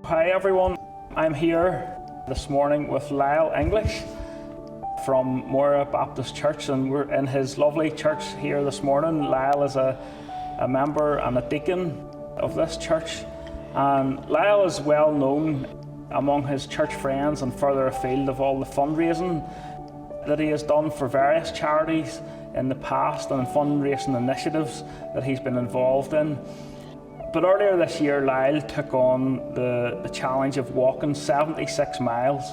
Hi everyone, I'm here this morning with Lyle English from Moira Baptist Church, and we're in his lovely church here this morning. Lyle is a member and a deacon of this church, and Lyle is well known among his church friends and further afield of all the fundraising that he has done for various charities in the past and fundraising initiatives that he's been involved in. But earlier this year, Lyle took on the challenge of walking 76 miles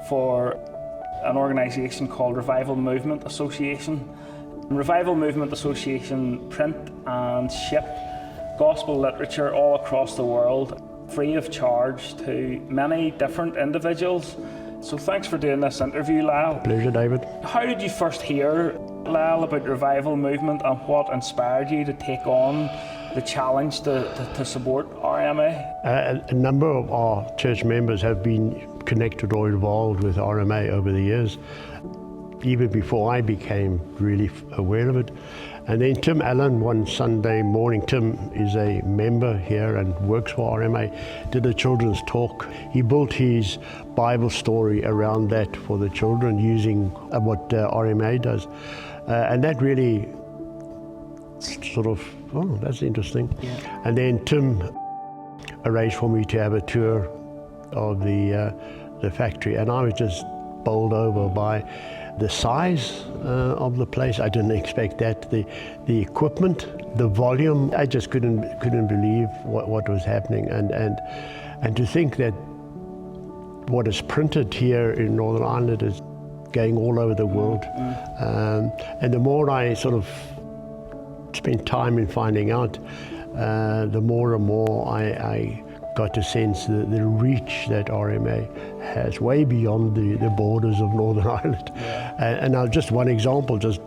for an organisation called Revival Movement Association. Revival Movement Association print and ship gospel literature all across the world, free of charge to many different individuals. So thanks for doing this interview, Lyle. Pleasure, David. How did you first hear, Lyle, about Revival Movement, and what inspired you to take on the challenge to support RMA? A number of our church members have been connected or involved with RMA over the years, even before I became really aware of it. And then Tim Allen, one Sunday morning, Tim is a member here and works for RMA, did a children's talk. He built his Bible story around that for the children using what RMA does. And that really sort of, oh, that's interesting. Yeah. And then Tim arranged for me to have a tour of the factory, and I was just bowled over by the size of the place. I didn't expect that. The equipment, the volume, I just couldn't believe what was happening, and to think that what is printed here in Northern Ireland is going all over the world. And the more I sort of spent time in finding out, the more and more I got to sense the reach that RMA has way beyond the borders of Northern Ireland. Yeah. And now just one example, just,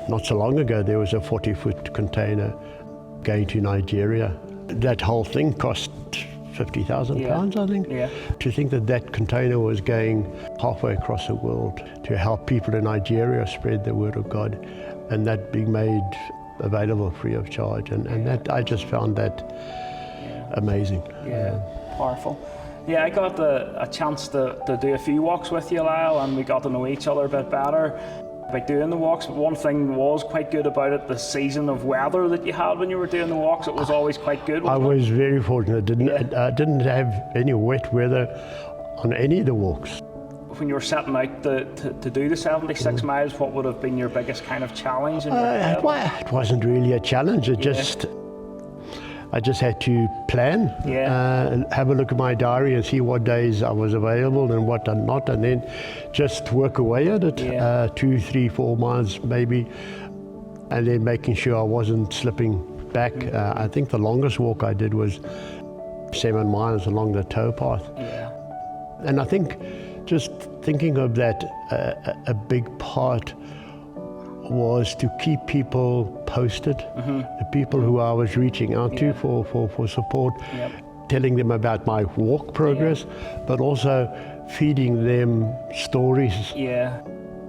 not so long ago there was a 40-foot container going to Nigeria. That whole thing cost £50,000, I think. Yeah. To think that container was going halfway across the world to help people in Nigeria spread the word of God, and that being made available free of charge, and that I just found that amazing. Yeah, powerful. Yeah, I got a chance to do a few walks with you, Lyle, and we got to know each other a bit better by doing the walks. But one thing was quite good about it, the season of weather that you had when you were doing the walks. It was always quite good. I was very fortunate. I didn't have any wet weather on any of the walks. When you were setting out to do the 76 miles, what would have been your biggest kind of challenge in your head? It wasn't really a challenge. I just had to plan, have a look at my diary and see what days I was available and what I'm not, and then just work away at it, 2, 3, 4 miles maybe, and then making sure I wasn't slipping back. I think the longest walk I did was 7 miles along the towpath. Yeah. And I think just thinking of that, a big part was to keep people posted, the people who I was reaching out to for support, telling them about my walk progress, but also feeding them stories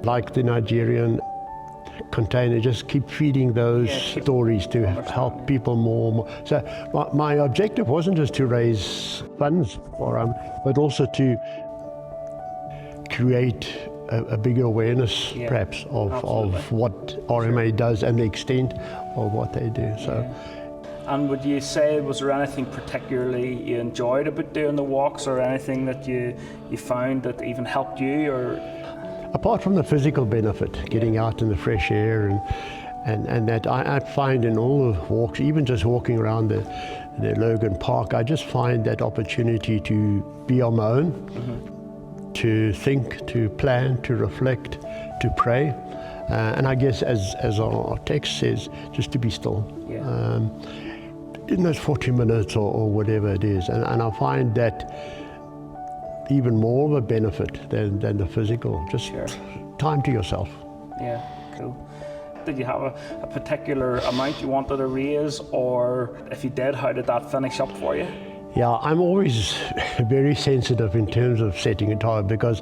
like the Nigerian container. Just keep feeding those stories to help people more. So my objective wasn't just to raise funds for them, but also to create a bigger awareness, perhaps, of what RMA does and the extent of what they do. So. And would you say, was there anything particularly you enjoyed about doing the walks, or anything that you found that even helped you? Or apart from the physical benefit, getting out in the fresh air, and that I find in all the walks, even just walking around the Logan Park, I just find that opportunity to be on my own. To think, to plan, to reflect, to pray, and I guess as our text says, just to be still in those 40 minutes or whatever it is, and I find that even more of a benefit than the physical, just time to yourself. Yeah, cool. Did you have a particular amount you wanted to raise, or if you did, how did that finish up for you? Yeah, I'm always very sensitive in terms of setting a target, because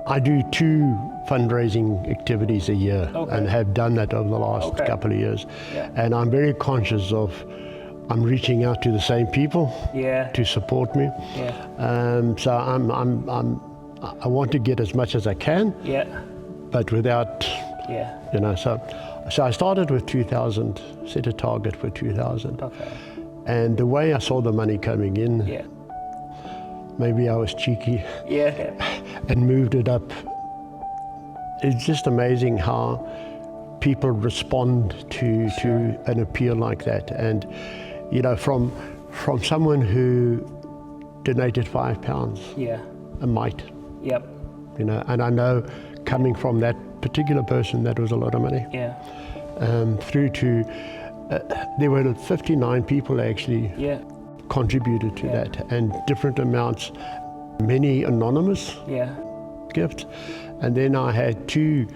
I do 2 fundraising activities a year and have done that over the last couple of years. And I'm very conscious of I'm reaching out to the same people Yeah. to support me. Yeah. So I want to get as much as I can, Yeah. but without, Yeah. you know, so I started with 2,000, set a target for 2,000. Okay. And the way I saw the money coming in, Yeah. maybe I was cheeky Yeah. and moved it up. It's just amazing how people respond to an appeal like that. And, you know, from someone who donated £5 Yeah. a mite, Yep. you know, and I know coming from that particular person, that was a lot of money. Yeah. Through to, there were 59 people actually Yeah. contributed to Yeah. that, and different amounts, many anonymous Yeah. gifts. And then I had 2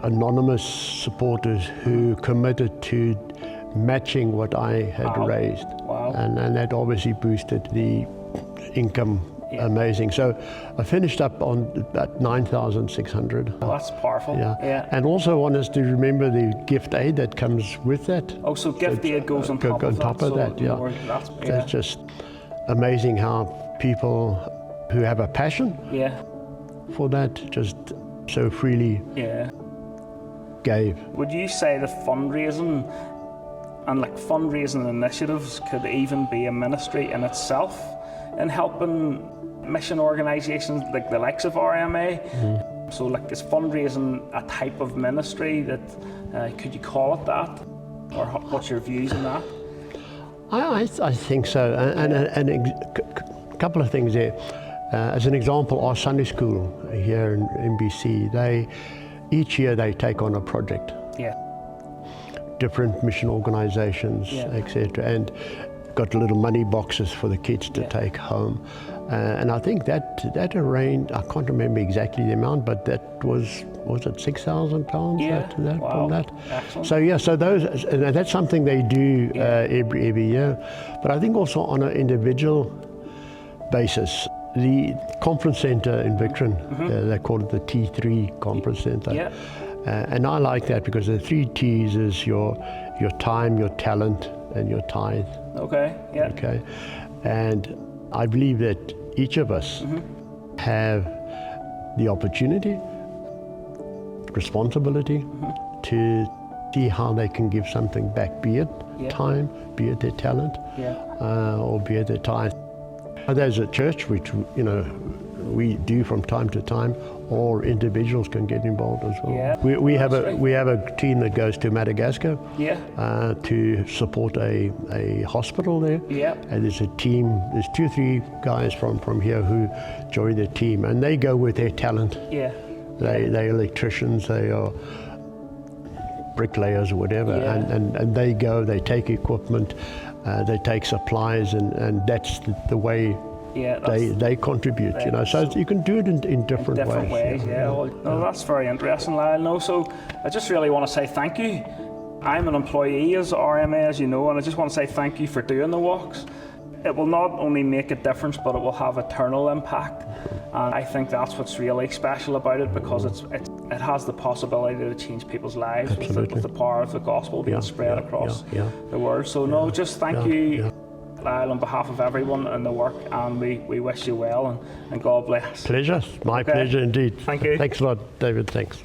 anonymous supporters who committed to matching what I had Wow. raised. Wow. And that obviously boosted the income. Yeah. Amazing. So I finished up on about 9,600. Well, that's powerful. Yeah. Yeah. And also want us to remember the gift aid that comes with that. Oh, so gift aid goes on top of that. On top of that, yeah. That's It's just amazing how people who have a passion Yeah. for that just so freely Yeah. gave. Would you say the fundraising and like fundraising initiatives could even be a ministry in itself in helping mission organisations like the likes of RMA? So like is fundraising a type of ministry that, could you call it that? Or what's your views on that? I think so. And a couple of things there. As an example, our Sunday school here in BC, each year they take on a project. Yeah. Different mission organisations, Yeah. etc. And got little money boxes for the kids to Yeah. take home. And I think that arranged, I can't remember exactly the amount, but that was it £6,000? Yeah. Wow. From that? Excellent. So yeah, so that's something they do every year. But I think also on an individual basis, the conference centre in Victorin, they call it the T3 conference centre. Yeah. And I like that because the 3 T's is your time, your talent, and your tithe. Okay. Yeah. Okay, and I believe that each of us have the opportunity, responsibility to see how they can give something back, be it time, be it their talent, or be it their tithe. There's a church which, you know, we do from time to time, or individuals can get involved as well. Yeah. We have a team that goes to Madagascar to support a hospital there. Yeah. And there's 2 or 3 guys from here who join the team, and they go with their talent. Yeah. They're electricians, they are bricklayers or whatever, and they go, they take equipment, they take supplies, and that's the way they contribute, you know. So you can do it in different ways. Well, no, that's very interesting, Lyle. No, so I just really want to say thank you. I'm an employee as RMA, as you know, and I just want to say thank you for doing the walks. It will not only make a difference, but it will have eternal impact. And I think that's what's really special about it, because it has the possibility to change people's lives with the power of the gospel being spread across the world. So no, just thank you, Lyle, on behalf of everyone in the work, and we wish you well, and God bless. Pleasure, my pleasure indeed. Thank you. Thanks a lot, David, thanks.